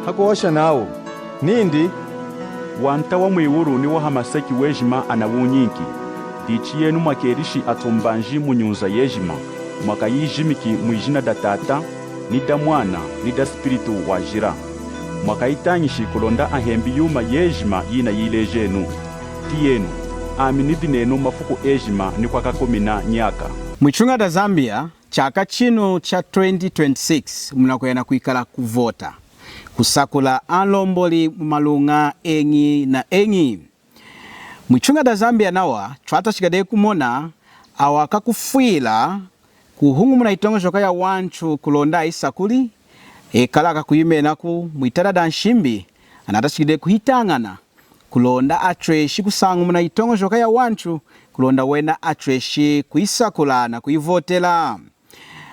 hakuosha nao nindi wanta wa mwiwuru ni wa hamasaki wejima anawunyinki dichi yenu mwakerishi atumbanji munyunza yejima mwaka yijimiki mwijina da tata ni da mwana ni da spiritu wajira mwaka itanyishi kulonda ahembi yuma yejima yina yilejenu tiyenu aminidi nenu mafuku ejima ni kwa kakomina nyaka. Mwichunga da Zambia chaka chino cha 2026 mnakwenda kuikala kuvota kusakula alomboli malunga engi na engi. Mwichunga da Zambia nawa chwata chikade kumona awakakufuila kuhungu muna itongo shoka ya wanchu kulonda isakuli kala kakuyimena ku mwitara da nshimbi anata chikade kuhitangana kulonda atreshi kusangu muna itongo shoka ya wanchu kulonda wena atreshi kuisakula na kuivotela.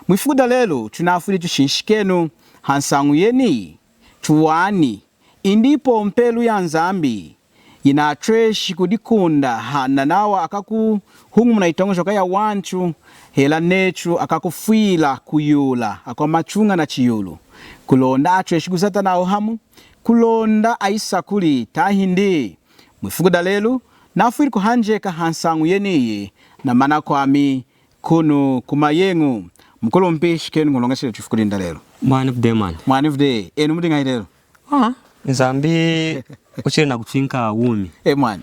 Mwifuda lelo tunafuli tushinshikenu hansangu yeni chuwani indipo mpelu ya Nzambi ina atreshi kudikunda hana nawa akaku hungu muna itongo shoka ya wanchu hela nechu akakufuila kuyula akwa machunga na chiyulu kulonda atreshi kusata nao hamu kulonda aisakuli tahindi. Mwifuda lelo nafuili kuhanjeka hansangu yeniye na mana kwami kunu kumayengu mkolo mpishi kenu ngulongashile chufukulinda lelo. Man of the man. Man of the enu mudi ngai lelo. Nzambi uchile na kuchinka wumi. Man.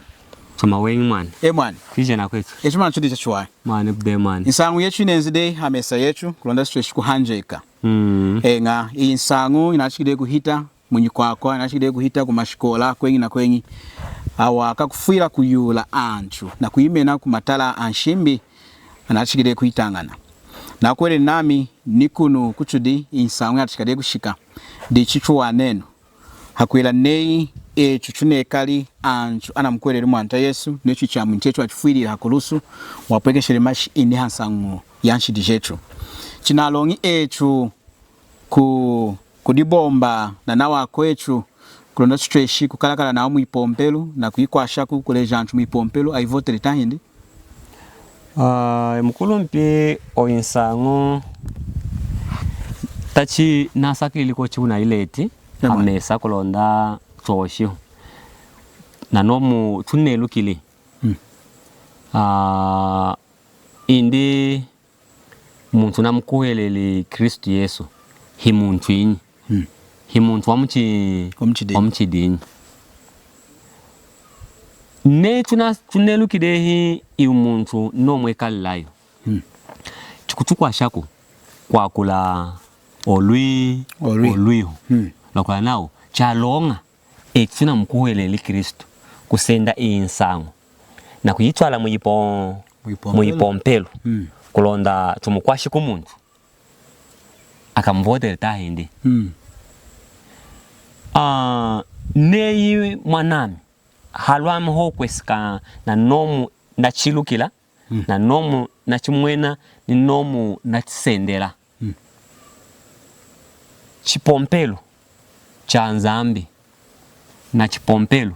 Chuma wengi man. Man. Kije na kwetu. Chuma chudi chachuwa. Man of the man. Insangu yechu inenzide hamesa yechu kulonda stretch kuhanjeka. Nga insangu inachikide kuhita munyi kwakwa inachikide kuhita kumashikola kwengi na kwengi. Awa kakufuila kuyula anchu na kuyimena kumatala anshimbi anachikide kuitangana. Na kwele nami nikunu kuchudi insangu atachikade kushika di chichuwa nenu hakuila nei chuchune kali anchu anamkwele mwanta Yesu nechu cha mwintechu achifuili hakulusu wapweke sheremashi indi hansangu yanshi dijetu chinalongi echu kudibomba na nawa kwechu kulonda stretchi kukalakala na muipompelu na kuikwashaku kule janchu muipompelu aivotere tahindi. Mkulumpi oyinsangu tachi nasakili ko chuna ileti amesa kulonda choshi na nomu tunelu kili indi muntu namkuheleli Kristu Yesu himuntu inyi himuntu wamuchidini ne tunelu kidehi iumuntu nomwe kalilayo chikuchukwa shaku kwa kula olwiho lokala nao chalonga ekina mkuheleli Kristu kusenda insangu na kuyitwala muyipompelu kulonda tumukwashi kumuntu akamvote tahindi. Neyi mwanami halwami hokwesika na nomu na chilukila na nomu na chimwena ni nomu na chisendela chipompelu cha Nzambi na chipompelu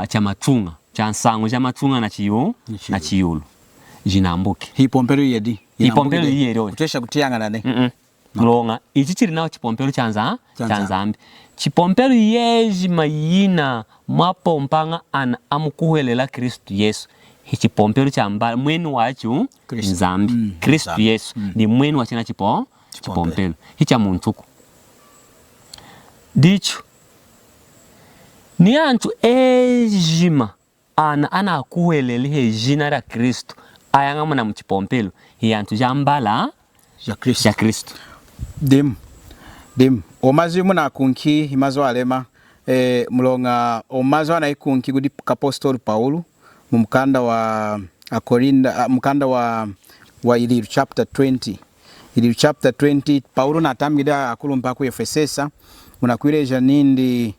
cha machunga cha nsangu cha machunga na chiyulu jinambuke hipompelu yedi hipompelu yero kutesha kutiangana ne mlonga ichichiri nao chipompelu cha Nzambi chipompelu yeji mayina mwapompanga ana amukuhelela Kristu Yesu hichipompelu cha mbala mwenu wachu Nzambi Kristu Yesu ni mwenu wachina chipompelu hicha muntuku dichu ni antu ejima ana akuheleli hejina la Kristu ayangama na mchipompelu hi antu jambala ya Kristu dim omazi muna kunki himazo alema mlonga omazo na ikunki gudi apostoli Paulo mumkanda wa Korinda mkanda wa Iliru chapter 20 Paulo natamgida akulumpa ku Efesesa munakwireja nindi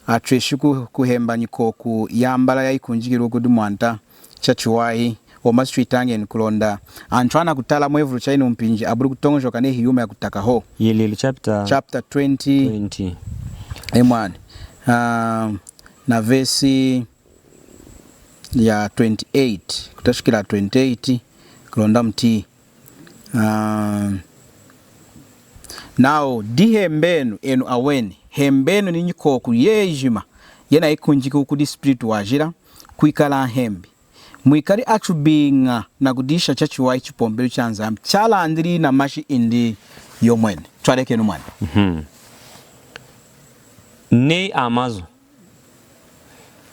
atreshuku kuhemba nyikoku yambala yaikunjigiro gudi mwanta chachuwahi omasitwitange nkulonda antwana kutala mwevulu chaino mpinji aburu kutongo kane hiyuma ya kutaka ho Iliru chapter 20 Emwan na versi ya 28 kutashikila 28 kulonda mti now dihembenu enu aweni hembenu ninyi koku yejima yena ikunjika ukudi spirit wajira kuikala hembi muikali atubinga na kudisha chachiwai chipombelo cha nzambi chala andiri na mashi indi yomwene twareke numwana ne amazo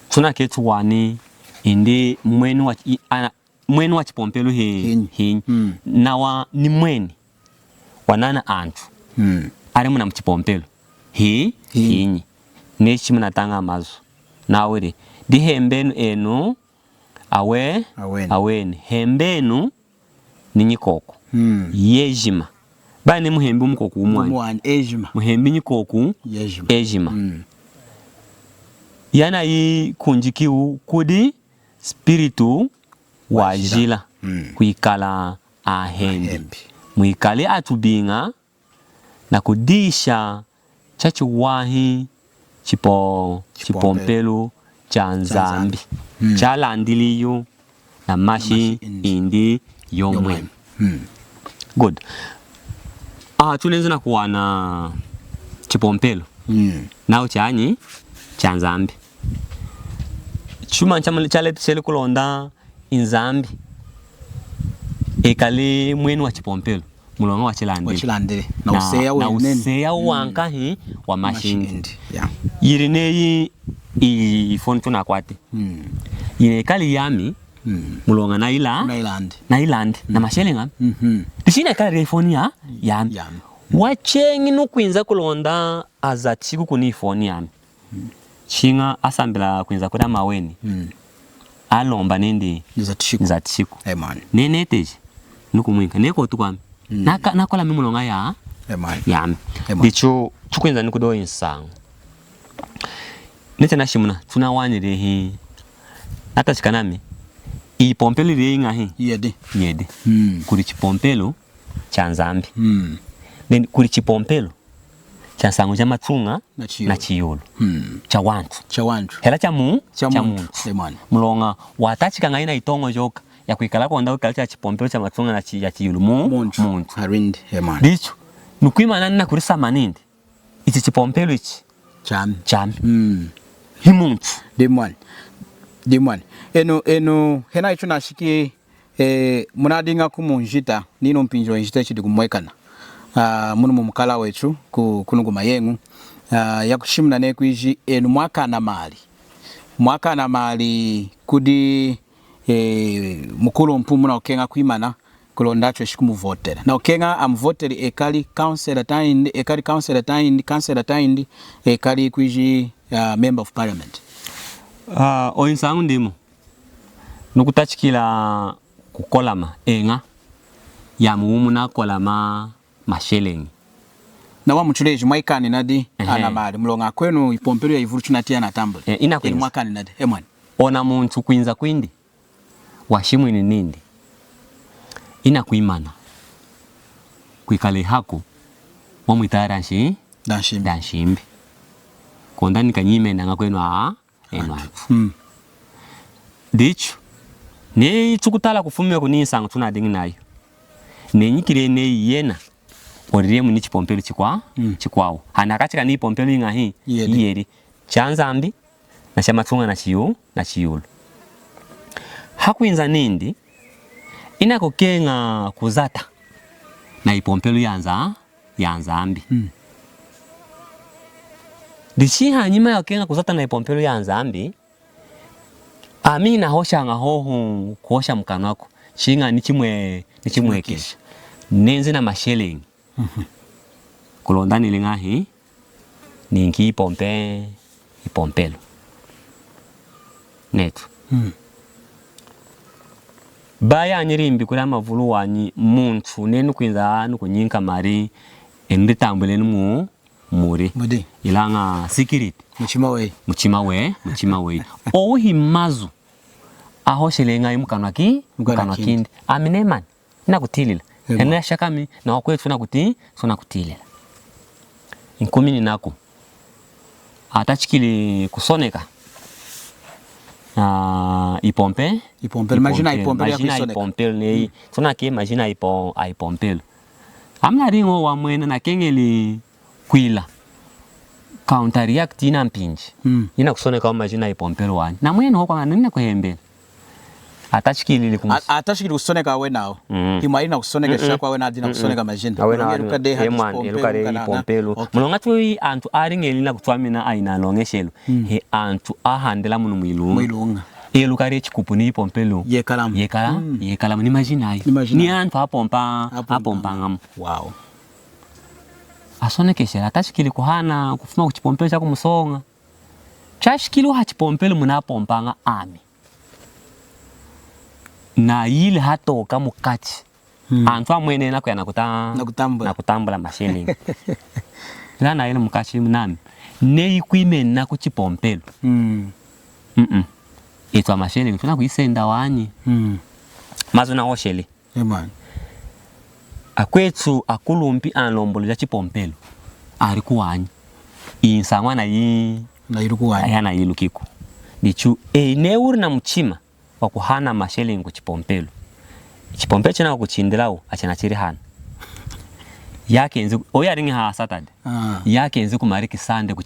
tuna ketu wani indi mwenu wa chipompelo hinyi nawa ni mweni wanana antu ari muna mchipompelo hinyi nechi munatanga amazo nawere di hembenu enu aweni hembenu ninyi koko yejima bani muhembi umukoko umwani muhembi nyikoku ejima yana yi kunjikiu kudi spiritu wajila kuikala ahembi muikali atubinga na kudisha chachiwahi chipompelo cha nzambi chalandiliyo na mashi indi yomwe good tunenza na kuwana chipompelo nao chanyi cha nzambi chuma chale tsele kulonda inzambi ekali mwenu wa chipompelo mulonga wa chilandile na useya wanka wa mashindi yirineyi ifoni tuna kwate yine kali yami mulonga na ilandi na mashelenga tishina kali ifoni ya yami wachengi nukwinza kulonda azatiku kuni ifoni yami chinga asambila kwinza kuda maweni alomba nende zatiku neneteje nukumwinka neko tukwami nakola mimulonga ya yami dicho chukwinza nikudo insangu nete nashimuna tunawanyire hi hata chikanami ipompelo ringa hi yede kuri chipompelo cha nzambi then kuri chipompelo cha sangu cha matunga na chiyolo cha wantu hela cha muntu mulonga watachika ngaina itongo joka ya kuikala konda ukala cha chipompelo cha matunga na chiyolo muntu harindi dicho nukwima nana kuri samanindi ichi chipompelo ichi chami himuntu dimwan eno hena icho nashiki munadinga kumunjita nino mpinjo njita chidi kumwekana munu mumukala wetu kunuguma yengu yakushimuna nekuiji enu mwaka na mali kudi mukulu mpumu na okenga kuimana kulondacho shikumuvotera na okenga amvoteri ekali councillor taindi ekali kuiji member of parliament oinsangu ndimo nukutachikila kukolama enga ya muumu na kolama mashelengi na wa mchuleji mwaikani nadi anamali mulonga kwenu ipompelo ya ivuru chunatia na tambule inakwenu mwakani nadi emwani ona muntu kwinza kwindi washimu ini nindi inakuimana kuikale hako wamwitara danshimbi kondani kanyime nanga kwenu enwatu dicho ne chukutala kufumia kunisangu tunadingi nayo nenyikire ne yena orire muni chipompelo chikwao hanakachika ni pompelo inga hi yeri chanzambi na chamatunga na chiyolo hakuinza nindi inakokenga kuzata na ipompelo ya nzambi dichi hanyima yakenga kuzata na ipompelo ya nzambi amina hosha nga hoho kuosha mkano wako chinga nichimwekesha nenze na mashelengi kulondani lingahi ninki ipompelo netu baya nyirimbi kula mavulu wanyi muntu nenu kwinza nukunyinka mari enditambuleni muri ilanga security muchima we ohimazu ahoshelenga imukano kindi aminemani nakutilila ena shakami na wakwetu nakutilila inkumini nako atachikili kusoneka ipompelo imagina ipompelo nei tunake imagina ipompelo amna ringo wa mwena na kengeli kwila counter react ina mpinji ina kusoneka kama majina ipompelo wani na mwene ho kwa nini kuhembela atashikili kumsi atashikili kusoneka we nao imaina kusoneka shakwa we nadina kusoneka majina eluka de ipompelo mulonga twi antu aringelina kutwamina aina longeshelo he antu ahandela munu mwilunga eluka de chikupu ni ipompelo yekalamu ni majina ayi ni antu apompa ngam wow asonekeshela atashikili kuhana kufuma kuchipompelo cha kumusonga chashikili hachipompelo munapompanga ami na yile hatoka mukati antu amwene na kuyana kutambula mashelingi ila na yile mukati mnami ne ikwime na kuchipompelo itwa mashelingi tuna kuisenda wanyi mazo na hosheli man akwetu akulumpi anlombolo ya chipompelo ari kuwanyi insangwa na irukuwanyi yana yilukiku dichu ne uri na mchima wakuhana mashelingi kuchipompelo chipompelo chena kuchindilao achana chiri hana yake enzi oya ringi ha Saturday yake enzi kumariki Sunday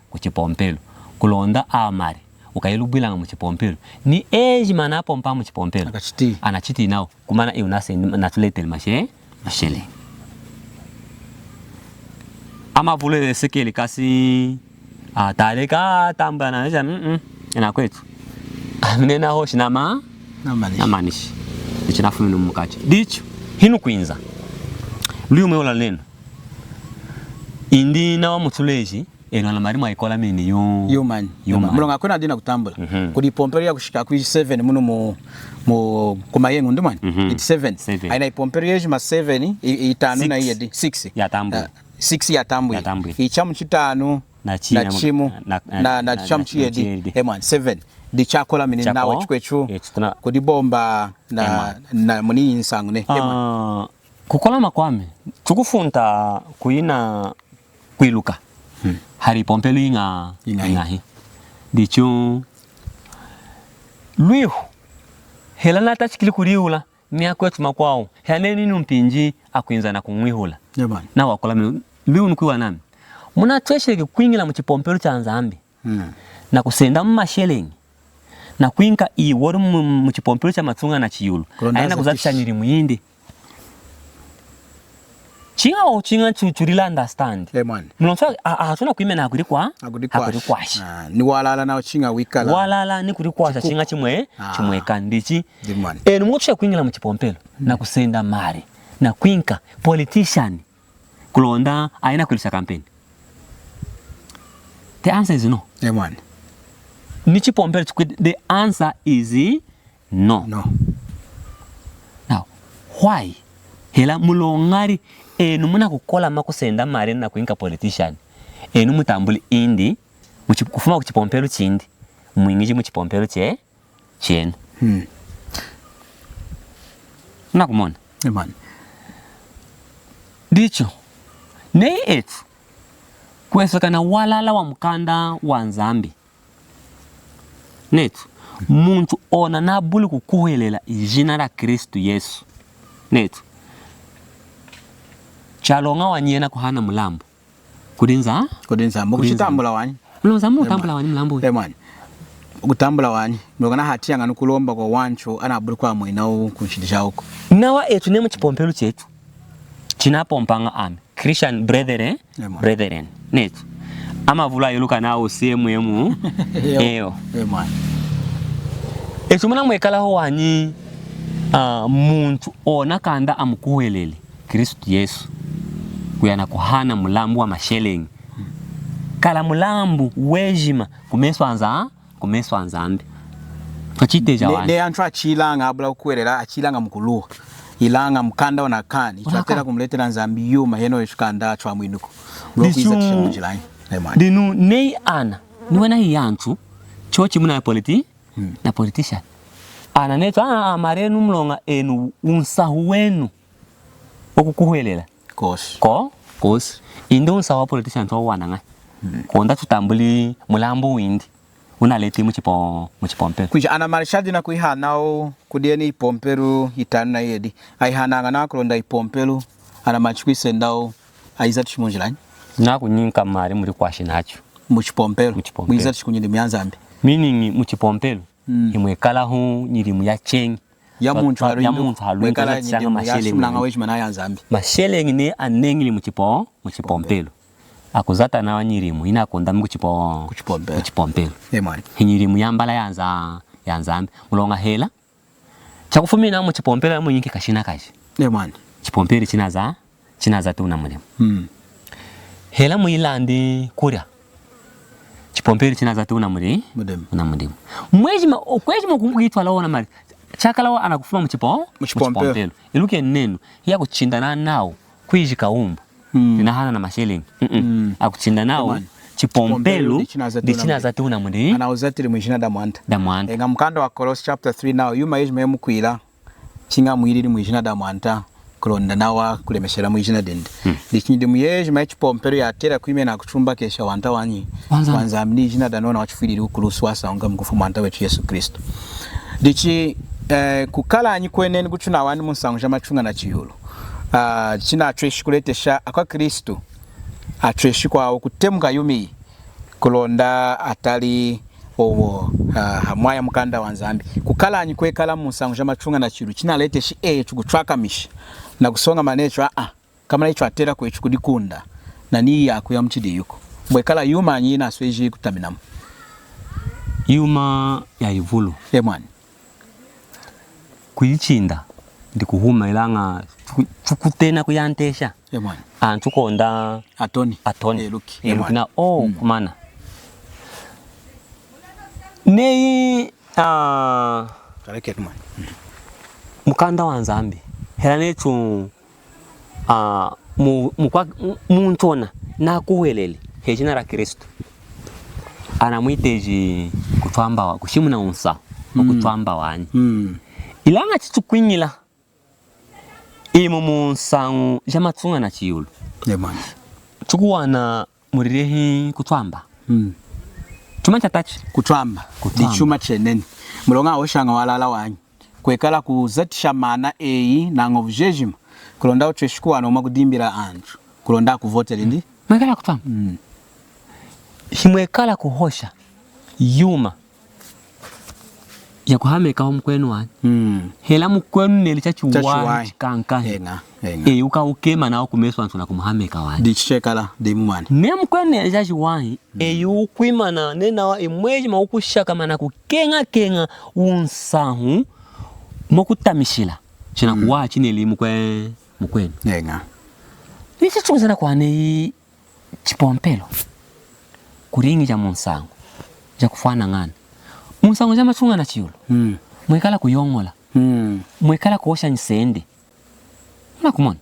kuchipompelo kulonda amari ukayilubila mu chipompelo ni eji mana pompa mu chipompelo anachiti nao kumana iunase natulete mashelingi ama vule sekeli kasi ataleka tamba na ina kwetu amnena hoshi na manishi ndicho nafumina mukati dicho hinu kwinza lume ola leno indi na wamutuleji eno na marimo ayikola mini yo man mulonga kwena dina kutambula kudi pompero ya kushika ku 7 muno mu kumayengo ndumani it's 7 aina ipompero yeji ma 7 itanu na yedi 6 ya tambu 6 ya tambu ichamu chitanu na chimu na chamu chiyedi eman 7 di chakola mini nawe chikwechu kudi bomba na muni insangu ne kukola makwame tukufunta kuiluka hari pompelo ingahi dicho luihu hela nata chikili kuriula ni akwetu makwao haneni numpinji akwinza na kumwihula na wakola mini luihu nukuwa nami muna twesheke kuingila mchipompelo cha nzambi na kusenda mmashelingi na kuinka iworo mchipompelo cha matsunga na chiyulu aina kuzatisha niri muindi chinga chuchurila understand mlonso atuna kuimena akuri kwashi ni walala na chinga wikala walala ni kuri kwasha chinga chimwe kandichi eno motsha kuingila mchipompelo na kusenda mari na kuinka politician kulonda aina kulisha campaign. The answer is no. Nichi pompelo the answer is no. Now, why? Hela mulongari enu muna kukola makusenda mari na kuinka politician. Enu mutambuli indi kufuma kuchipompelo chindi mwingiji muchipompelo chenu. Nakumona. Dicho nei etu kwesakana walala wa mkanda wa nzambi netu muntu ona nabuli kukuhelela ijina la Kristu Yesu netu chalonga wanyena kuhana mulambo kudinza mukuchitambula wanyi mutambula wanyi mulambo kutambula wanyi mwekana hatia nganu kulomba kwa wancho anabuli kwa mwinao kunshidisha huko nawa etu nemu chipompelu chetu chinapompanga ame Christian brethren netu ama vula yuluka nao semu eyo etu muna mwekala ho wanyi muntu ona kanda amukuhelele Kristu Yesu kuyana kuhana mulambu wa mashelingi kala mulambu wejima kumeswa nzambi twachiteja wanyi ne antwa chilanga abula kuwelela achilanga mukuluwa ilanga mkanda onakani twatera kumletera nzambi yuma heno yishukanda chwa mwinuko blokiza kishamunjilani dinu nei ana niwena hiyantu chochi muna na politician ana neto amarenu mlonga enu unsahu wenu okukuhelela kosi inde unsahu politician to wananga konda tutambuli mulambo windi unaleti muchipompelo kuja ana marshadi na kuiha nao kudieni ipompelo itanu na yedi aihananga na kulonda ipompelo ana machikwisendao aizatu chimunjilani Na kunyinka mari muri kwashi nacho. Muchipompelo. Mwiza chikunyili mianzambi. Meaning muchipompelo. Imwekala hu nyirimu ya chengi. Ya muntu halu mwekala nyirimu ya shimlanga wejima na yanzambi. Mashelengi ne anengili muchipompelo. Akuzata na wanyirimu ina konda muchipompelo. Emani. Hinyirimu yambala yanzambi. Mulonga hela. Chakufumi na muchipompelo mu yinki kashina kashi. Emani. Chipompelo chinaza tu na mulemu. Hela muilandi kuria. Chipompelo chinaza tu na mulemu. Mwejima kumukitwa laona mali. Chakalawa anakufuma muchipompelo. Iluke neno hiya kuchindana nao kwijika umbu. Dinahana na mashelingi. Akuchinda nao chipompelo chinaza tu na mulemu. Anauzatiri mwijina damwanta. Nga mkanda wa Colossians chapter 3 now yuma yejima mukwila chinga mwiriri mwijina damwanta. Kulonda nawa kulemeshera mwijina dende. Dichindi muyeji machipompelo yatera kwime na kuchumba kesha wanta wanyi. Wanza amni jina danona wachufiri ukulusu wasa unga mkufu mwanta wetu Yesu Kristo. Dichi kukala anyi kweneni kuchuna wani musangu machunga na chiyulu. China atreshi kuletesha akwa Kristo. Atreshi kwa kutemuka yumi kulonda atali owo hamwaya mukanda wanzambi. Kukala anyi kwekala musangu machunga na chiyulu. China leteshi chukutraka mishi. Na kusonga manecho kama icho atera kwe chukudikunda na ni yaku ya mchidi yuko mwekala yuma nyina asweji kutaminamu yuma ya ivulu mwani kuyichinda ndi kuhuma ilanga chukutena kuyantesha mwani antukonda atoni luki na kumana nei kaleke mwani mukanda wanzambi hela netu muntona na kuwelele hejina la Kristo anamwiteji kutwamba kushimuna unsa kutwamba wanyi ilanga chitukwinyila imo munsangu jamatsunga na chiyulu yemani tukuwana murirehi kutwamba chuma chatachi kutwamba di chuma cheneni mulonga oshanga walala wanyi kwekala kuzatisha mana na ngovu jejima kulonda utreshiku ano makudimbira anju kulonda kuvotera ndi mwekala kutwamba himwekala kuhosha yuma ya kuhameka mkwenu wani hela mkwenu nelichachuwa chikanka ukema nao kumeswa ntuna kumuhameka wani dichekala dimwani ne mkwenu nelichachuwa ukwima na nena imweji maukushaka mana kukenga unsahu mokutamishila china kuwa chineli mkwenu nichachunguzana kwane chipompelo kuringi ja munsangu ja kufana ngana munsangu ja machunga na chiyulu mwekala kuyongola mwekala kuhosha nsende unakumona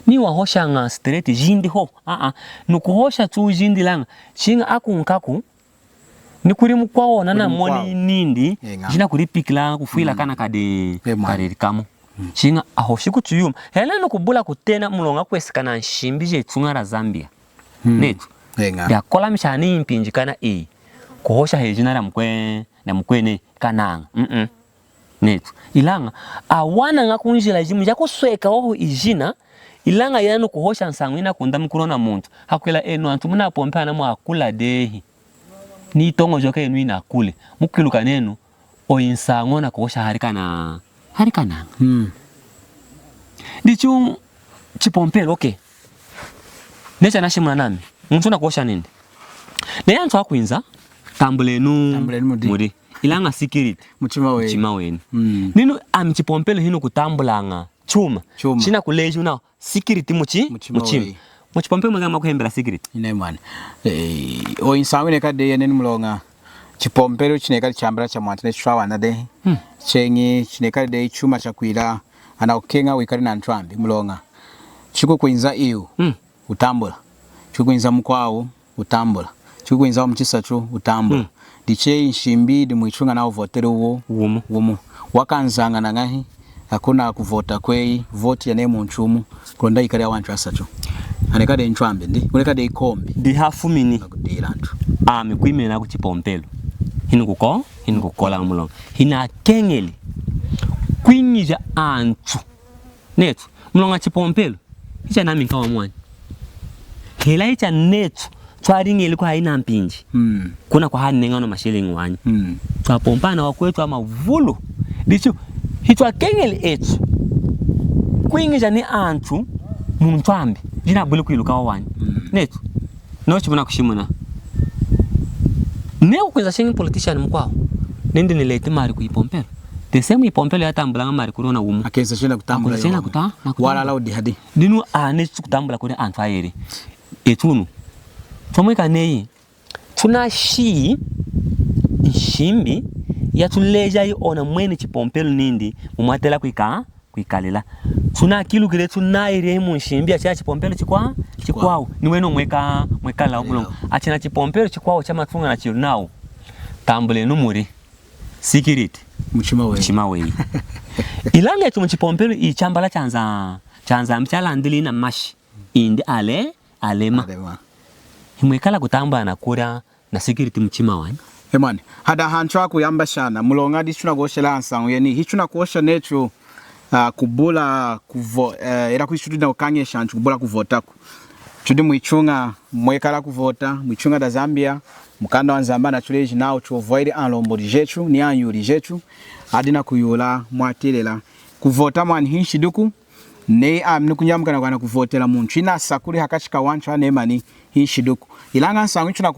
ni wahosha nga straight jindi ho nukuhosha tu jindi langa chinga akunkaku ni kuri mukwaona na moni nindi jina kuri pikla kufuila kana kade kamo chinga ahoshi kuchuyuma hela nokubula kutena mulonga kwesikana nshimbi je tungara Zambia netu ya kola mshani impinjikana kuhosha hejina na mkwene kananga netu ilanga awana nga kunjila jimu jako sweka waho ijina ilanga yanu kuhosha nsangwina kunda mkurona muntu hakwela antu muna pompa na mwakula dehi ni tongo joka enu ina kule mukiluka nenu oyinsango na kuhosha harikana dichu chipompelo okay necha nashimuna nami muntu na kuhosha nindi ne antu akwinza tambulenu muri ilanga security muchima weni nino chipompelo hino kutambulanga chuma china kuleju na security muchima muchipompelo mwagama kuhembera security ine mwana oyinsango kade yenen mulonga chipompelo chinekali chambara cha mwantene chwa na de chengi chinekali de chuma cha kuila ana ukenga wikali na ntwambi mulonga chiko kuinza iyo utambula chiko kuinza mkwao utambula chiko kuinza mchisacho utambula diche nshimbi dimwichunga na votere uwo wumu wakanzanga na ngahi hakuna kuvota kwei vote ya nemo nchumu kulonda ikali ya wanchu asacho anekade ntwambi ndi kulekade ikombi di hafu mini kudilantu mikwime ku chipompelo hinu kukola mulonga hina kengeli kwinyija antu netu mulonga chipompelo icha nami nkawa mwani khela icha netu twaringeli kwa haina mpinji kuna kwa hani ngano mashilingi wanyi twapompana wakwetu ama vulu dicho hitwa kengeli etu kuingisha ni antu muntwambi jina buli kwiluka wanyi netu no chibona kushimuna ne ukwenza shingi politician mkwao nende nilete mari kuipompela the same ipompela yatambula mari kurona umu akenza shina kutambula shina kuta wala laudi hadi dinu ne kutambula kuri antu ayeri etunu tomweka nei tuna shi nshimbi ya tuleja yi ona mwene chipompelo nindi mumwatela kuikalela tuna kilu kire tuna ire mu nshimbi ya chipompelo chikwao ni weno mweka la obulongo achina chipompelo chikwao chama tunga na chiru nao tambule numuri security mchima wei ilanga tu mchipompelo ichambala chanza mchala ndili na mashi indi alema himwekala kutamba na kura na security mchima wani emani hada hanchwa kuyamba shana mulonga dichuna goshela ansangu yeni hichuna kosha necho kubula era kuishutu na ukanye shanchu kubula kuvotako chudi mwichunga mwekala kuvota mwichunga da Zambia mukanda wa Zambia na tuleji nao chuovoidi anlombodi jechu ni anyuri jechu adina kuyula mwatilela kuvota mwani hinshiduku ne amnukunyamkana kwana kuvotela muntu ina sakuri hakachika wanchwa nemani hinshiduku ilanga nsangu chuna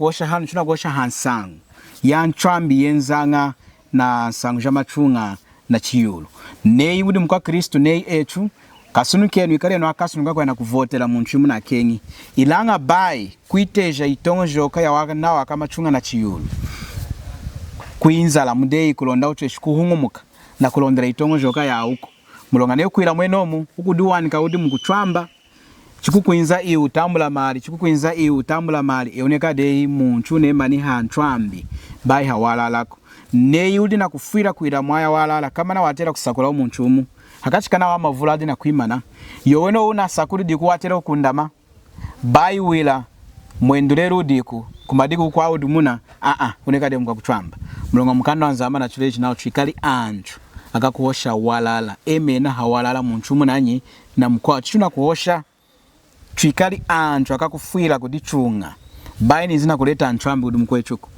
kuosha hansangu yanchwambi yenzanga na sangu jamachunga na chiyulu nei budi mukwa Kristo nei echu kasunukenu ikare no akasunuka kwa na kuvotela muntu muna kenyi ilanga bai kuiteja itongo joka ya waka na waka machunga na chiyulu kuinzala mudei kulonda uche shikuhungumuka na kulondera itongo joka ya uko mulonga ne kuira mwenomu ukuduwani kaudi mukuchwamba chikukuinza utambula mali eoneka dei muntu ne mani hanchwambi bai hawala lako ne yudi na kufira kuira mwaya walala kama na watera kusakula umuntu umu hakachikana wa mavuladi na kuimana yoweno una sakuri diku watera ukundama bai wila mwendulero diku kumadiku kwa udumuna uneka dei mkwa kuchwamba mulonga mkanda wanzamba na chuleji nao chikali anchu akakuosha walala emena hawalala muntu umu nanyi na mkwa chichuna kuosha chikali anchu akakufuira kudichunga baini zina kuleta anchwambi udi mkwechuko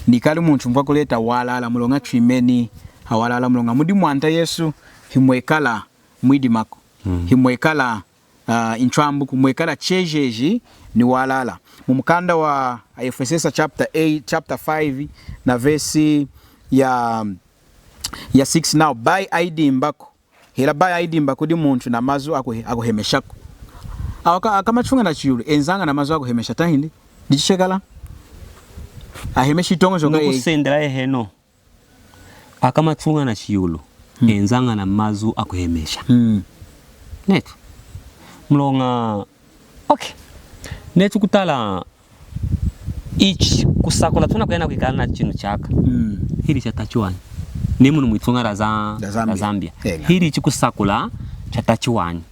nikali muntu mkwa kuleta walala mulonga chimeni hawalala mulonga mudi mwanta Yesu himwekala mwidi mako himwekala inchwambu kumwekala chejeji ni walala mumkanda wa Efesesa chapter 5 na verse ya 6 now by ID mbako hela by ID mbako di muntu na mazu akuhemeshako akamachunga na chiyulu enzanga na mazu akuhemesha tahindi dichishekala ahemeshi tongo joka kusendera eheno akamachunga na chiyulu enzanga na mazu akuhemesha netu mlonga okay netu kutala ichi kusakula tuna kwenda kwikala na chinu chaka hili chatachuani ni munu mwitunga la Zambia hili ichi kusakula chatachuani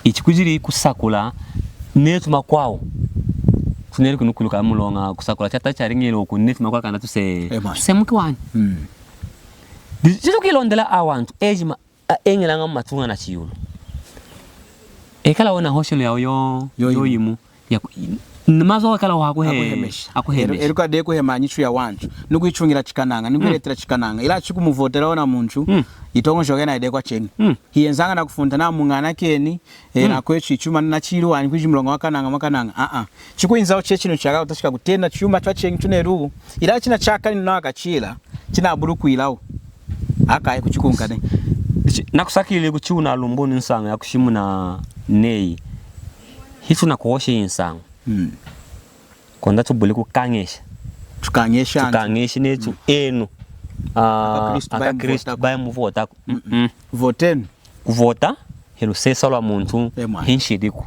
ichi kujiri kusakula netu makwao tuneri kunukuluka mulonga kusakula chatacharingelo oku netu makwao kana tuse mkiwani jitu kilondela awantu ejima engelanga matunga na chiyulu ekala wona hoshelo yao yoyimu namazo wakala wakuhemesha eruka de kuhemanyichu ya wantu nukuichungira chikananga nukuletera chikananga ila chikumuvotera ona muntu itongo jogena ide kwa cheni hiyenzanga na kufunda na mungana keni na kwechu ichuma na chiru wani kuji mlongo wakananga chikuinzao chechino chaka utashika kutenda chuma twa chengi tuneru ila china chaka ni nawa kachila china aburu kuilau aka kuchikunkane nakusakile kuchuna lumbuni nsanga ya kushimu na nei hitu na kuoshe insanga konda tubuli kukangesha tukangesha netu enu aka Kristo baya muvota voten kuvota helu sesa lwa muntu hinshiriku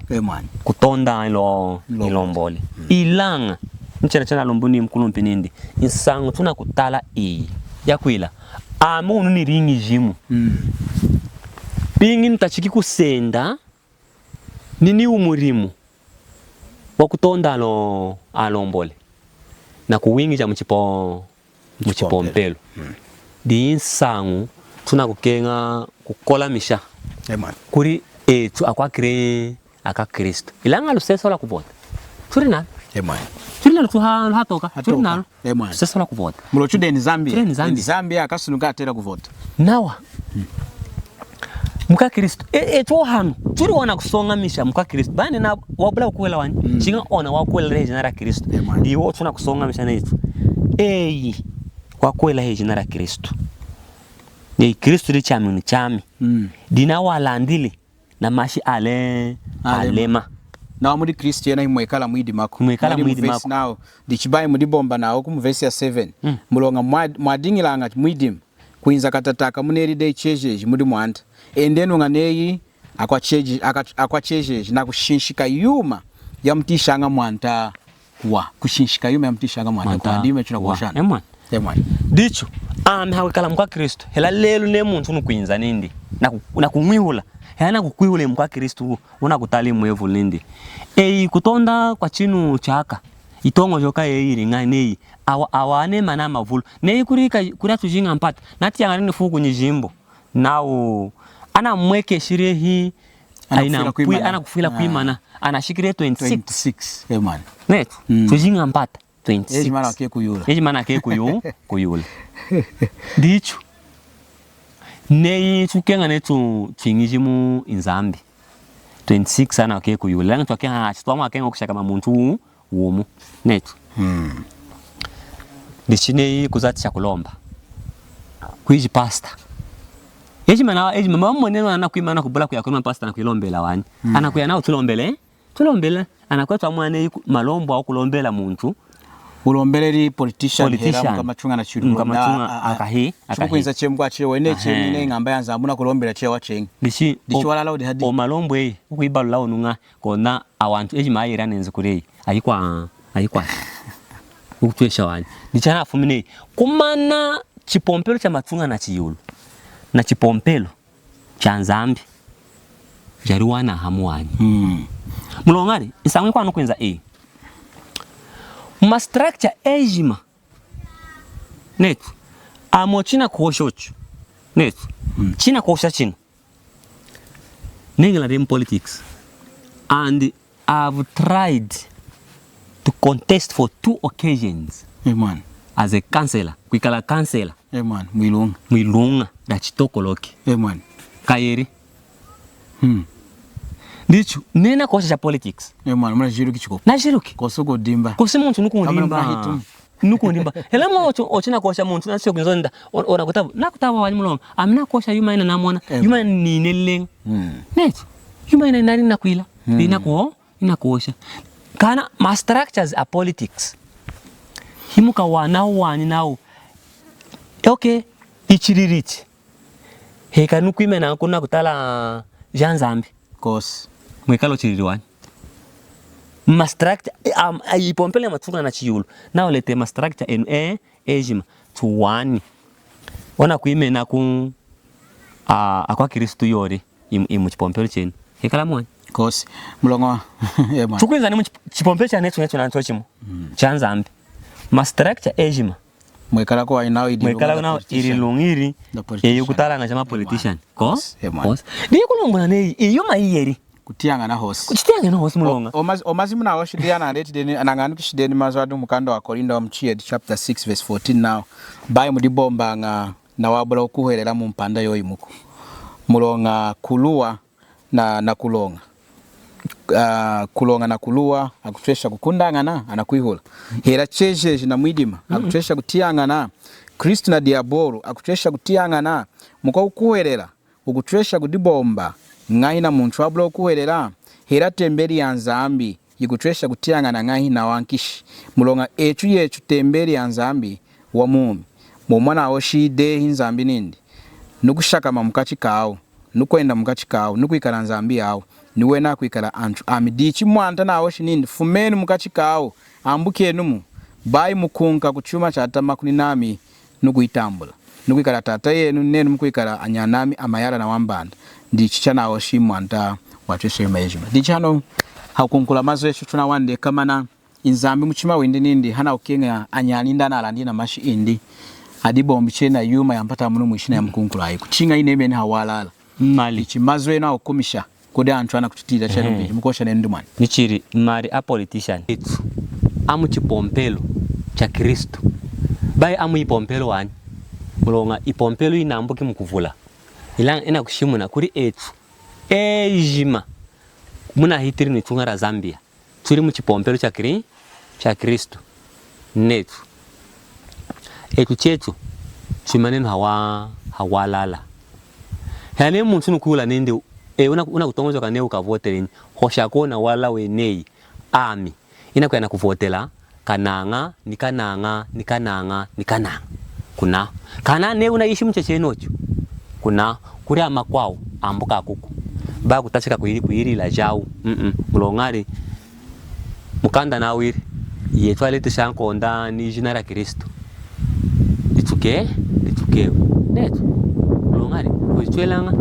kutonda ilombole ilanga mchana lumbuni mkulumpi nindi insangu tuna kutala yakwila unu ni ringi jimu pingi mtachiki kusenda nini umurimu wakutonda alombole na kuwingi cha mchipompelo di insangu tuna kukenga kukola misha kuri etu akwa Kristo ilanga lusesa la kuvota turi nalo Emwana. turi nalo hatoka turi nalo Emwana. sasa la kuvota Mulochude ni Zambia. Turi ni Zambia. Ni Zambia akasunuka atera kuvota. nawa muka Kristo to hanu turi wana kusonga misha muka Kristo bani na wabula kuwela wani chinga ona wakuwela reje na Kristo iwo tuna kusonga misha na itu kwa kuwela reje na Kristo ni Kristo li chami ni chami dina walandili na mashi alema na muri Kristo yana imwekala mwidi mako now dichibai mudi bomba nawo ku verse ya 7 mulonga mwadingilanga mwidim kuinza katataka muneri de chejeje mudi mwanda endeno nganeyi akwachejeje na kushinshika yuma ya mtishanga mwanta wa kushinshika yuma ya mtishanga mwanta kwa ndime tuna kuoshana emwana dicho hawekala mkwa Kristo hela lelo ne muntu nukuinza nindi na kumwihula hana kukwihule mkwa Kristo una kutali mwevu nindi kutonda kwa chinu chaka itongo joka iringa nei awane mana mavulu nei kurika tujinga mpata nati yangani fuku nyijimbo nao ana mweke shirehi ana kufila kuimana anashikire 26 emwana net tujinga mpata 26 ejimana ke kuyula ejimana ke kuyula dicho nei tukenga netu chingijimu inzambi 26 ana ke kuyula langa twakenga chitwamwa kenga kushaka mamuntu womu netu dichine kuzati cha kulomba kuiji pasta ejimana mwaneno anakuimana kubula kuyakoma pasta na kuilombela wani anakuya nao tulombele anakuwa twamwane malombo au kulombela muntu ulombeleli politician hera mkamachunga na chiru mkamachunga akahi kuinza chembwa chewe ne chemine ngamba yanza amuna kulombela chewa chengi dichi wala laudi hadi o malombo kuibalu lawo nunga kona awantu ejima ayira nenze kurei ayikwa ukutwesha wani dichana afumine kumana chipompelo cha matsunga na chiyulu na chipompelo cha nzambi jariwana hamuwani mulongari isangwe kwa nukwenza ma structure ejima netu amo china kuoshochu netu china kuosha china nengela dem politics and I've tried to contest for 2 occasions as a councillor kwikala councillor mwilunga da chitokoloki kayeri ndicho nena kuosha cha politics muna jiruki chiko na jiruki kosuko dimba kosi muntu nukundimba hela mwa ochina kuosha muntu nasio kunzonda ona kutaba nakutaba wali mulonga amina kuosha yuma ina namona yuma ni neleng net yuma ina nari nakwila ina kuosha kana ma structures are politics himuka wanao wani nao okay ichiririti heka nukwime na kuna kutala janzambi kos mwekalo chiririwani ma structure ipompele matsunga na chiyulu nao lete ma structure ejima tuwani ona kuime na ku akwa Kristo yori imu chipompele cheni hekala mwani kos mulongo tukwinza ni chipompele cha netu na ntochimo chanzambi ma structure ejima mwekala kwa inao irilungiri yukutala na chama politician kos ndiye kulongo na nei yuma iyeri kutianga na hosi mulonga omazi muna washidia na reti deni ananganu kishideni mazwadu mukando wa Korinda wa mchiedi chapter 6 verse 14 now bayi mudibomba nga na wabula ukuhelela mu mpanda yoyi muku mulonga kulua na kulonga kulonga na kulua akutresha kukundangana anakuihula hera chejeje na mwidima akutresha kutiangana Kristo na diabolo akutresha kutiangana muka ukuherera ukutresha kudibomba ngahina muntu wabula ukuherera hera temberi ya nzambi yikutresha kutiangana ngahina wankishi mulonga echu yechu temberi ya nzambi wa mumi mumwana awoshide hinzambi nindi nukushaka mamukachi kao nukwenda mukachi kao nukuikala nzambi yao niwe na kuikala antu amidichi mwanta nawo shinindi fumeni mukachi kao ambukenumu bayi mukunka kuchuma cha tamakuni nami nukuitambula nukuikala tata yenu nenu mukuikala anyanami amayala na wambanda ndichi cha nawo shi mwanta wacheshe mayejima ndichi hano hakunkula mazweshu tunawande kamana inzambi muchima windi nindi hana ukenga anyaninda na alandi na mashi indi adibombi chena yuma yampata munu mwishina ya mkunkula ayi kuchinga inebe ni hawalala mali chimazwe na okumisha kodi anthu ana kuchitira chero mbili mukosha nende mwana nichiri mari a politician etu amu chipompelo cha Kristo bai amu ipompelo wani mulonga ipompelo inambuki mukuvula ilang ina kushimuna kuri etu ejima muna hitiri ni tungara Zambia turi mu chipompelo cha Kristo netu etu chetu chimaneno hawalala yani muntu nukula nende una kutongoza kane ukavote ni hosha kona wala wenei ami ina kwenda kuvotela kananga kuna kana ne unaishi mchechenocho kuna kuri amakwao ambuka kuku ba kutachika kuiri la jau mulongari mukanda nawiri yetwale tishankonda ni jina la Kristo lituke netu mulongari kuchwelanga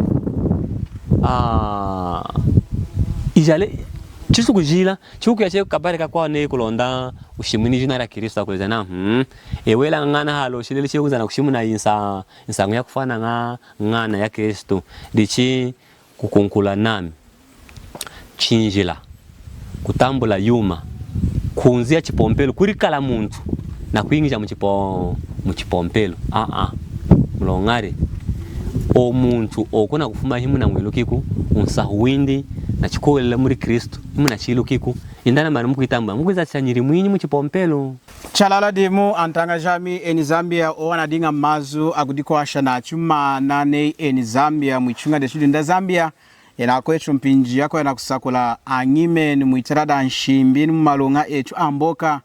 ijale chisu kujila chuku ya cheku kabareka kwa ne kulonda ushimuni jina la Kristo akulezana ewela ngana halo shilele cheku zana kushimuna insangu ya kufana ngana ya Kristo dichi kukunkula nami chinjila kutambula yuma kunzia chipompelo kurikala muntu na kuingisha muchipompelo mulongari o muntu okuna kufuma himu na mwilo kiku unsahuwindi na chikolela muri Kristo himu na chilo kiku indana mari mukitamba mukuza chanyiri mwinyi muchipompelo chalala demo antanga jami eni Zambia owana dinga mazu agudiko asha na chuma nane eni Zambia mwichunga deshudi nda Zambia ena kwechu mpinji yako ena kusakula angime ni mwitarada nshimbi ni mmalunga echu amboka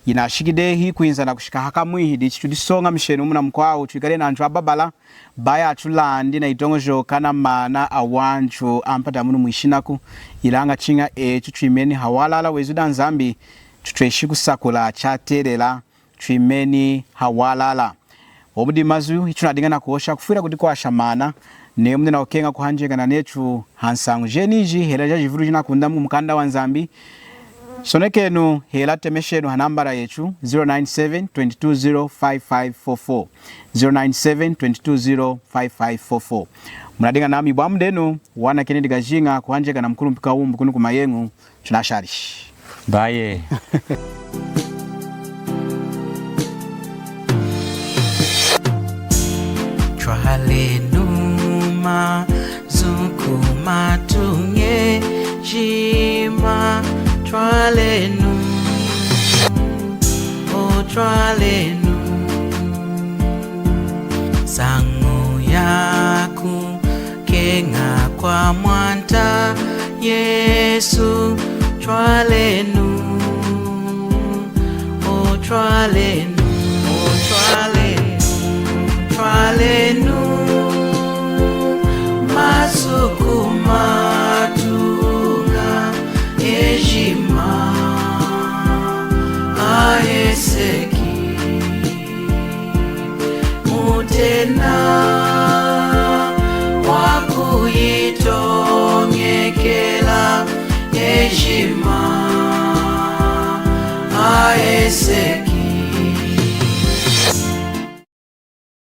inashikidehi kuinza na kushika haka mwihidi chudisonga mshenu muna mkwao chuikale na anju ababala baya achulandi na itongojo kana mana awanchu ampata munu mwishinaku ilanga chinga echu chuimeni hawalala wezuda Nzambi chutueshiku sakula chaterela chuimeni hawalala obudi mazu ichunadinga na kuosha kufira kutiko ashamana ne mune na okenga kuhanjeka na nechu hansangu jeniji hela jajivuru jina kundamu mkanda wa Nzambi sonekenu hela temeshenu hanambara yechu 097-220-5544 097-220-5544 munadinga nami bwamdenu wana Kennedy Gajinga kuhanjeka na mkulu mpika umbu kunu kumayengu tunasharish baye Twalenuma zukuma tunge jima Twalenu o twalenu sangu yaku kenga kwa mwanta Yesu twalenu o twalenu masukuma tunga ejima aeseki mutena wakuyitongekela ejima aeseki